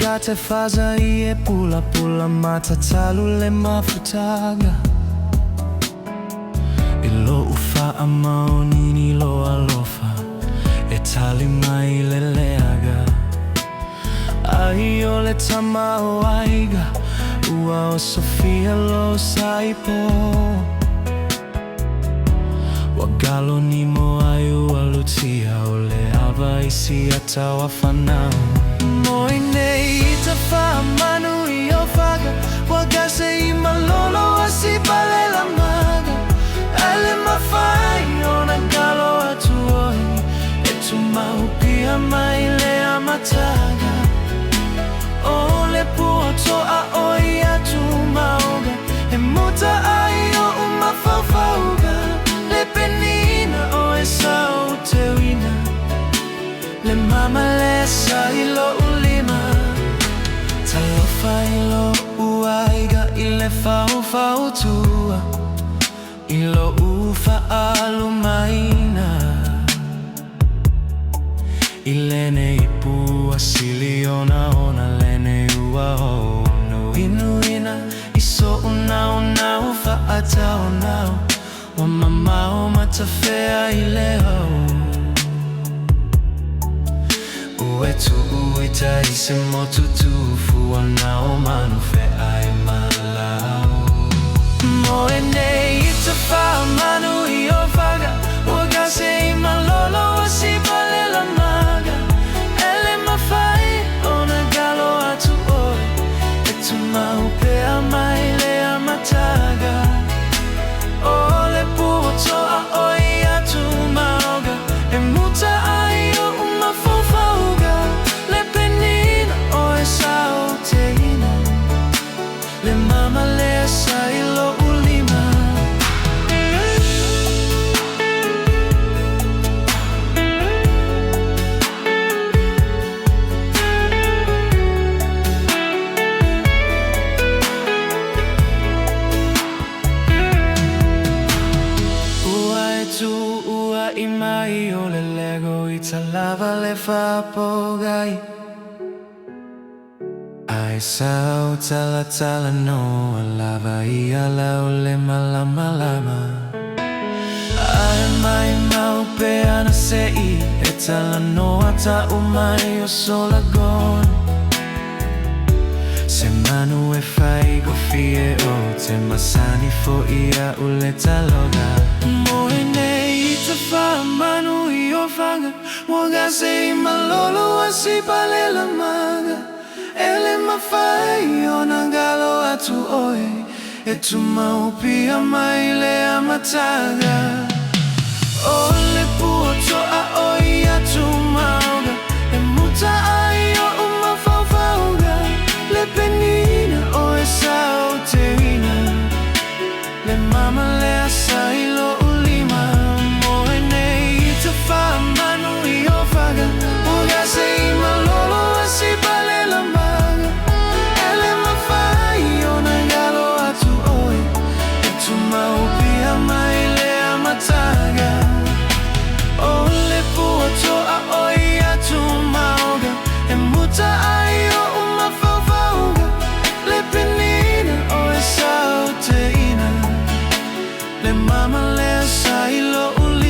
gata fasia e pulapula matatalu le mafutaga ilo ufa amaonini lo alofa e tali mai le leaga aio le tamao aiga ua o Sofia lo saipo wagalo ni mo ayu alutia ole ava isi atawa fanao moi nei ita fa manu io faga wagase I malolo asi balela maga ale mafai ona galo atuoi e tu maupia mai le amataga ole puoto a oi atu mauga e muta aio uma fafauga le penina o esa utewina le mama le sailo ulima talofa ilo uaiga ile fau tua ilo ufa alumaina ilene ipu asili ona lene ua no inuina iso una ufa ata onao wa mamao matafea ileo uetu uita ise motutufu wanao manufe ai malao moene itafa manu io faga wagase I malolo asi balela maga ele mafai ona galo atu oi etu maupea mai le amataga ole puoto a oi atu mauga e muta aio uma fofauga le penina o esa uteina le mama le sailo ulima ua imai o le lego ita lava le fapogai ai sao tala no lava ia lau le malama ai mai mau pe ana sei e tala no ata umai o solagon se manu e fai go fie o te masani fo ia ule taloga moene ita fa manu io fanga wagase I malolo asi balela maga ele mafai ona galo atu oi e tu maupia mai le amataga ole puoto a oi atu mauga e muta aio uma fafauga le penina o esa uteina le mama le asailo ulima moene ita fa manu io faga wagase I malolo asi balela maga ele mafai ona galo atu oi e tu maupia mai le amataga ole puoto a oi atu mauga e muta aio uma fafauga le penina o esa uteina le mama le sailo uli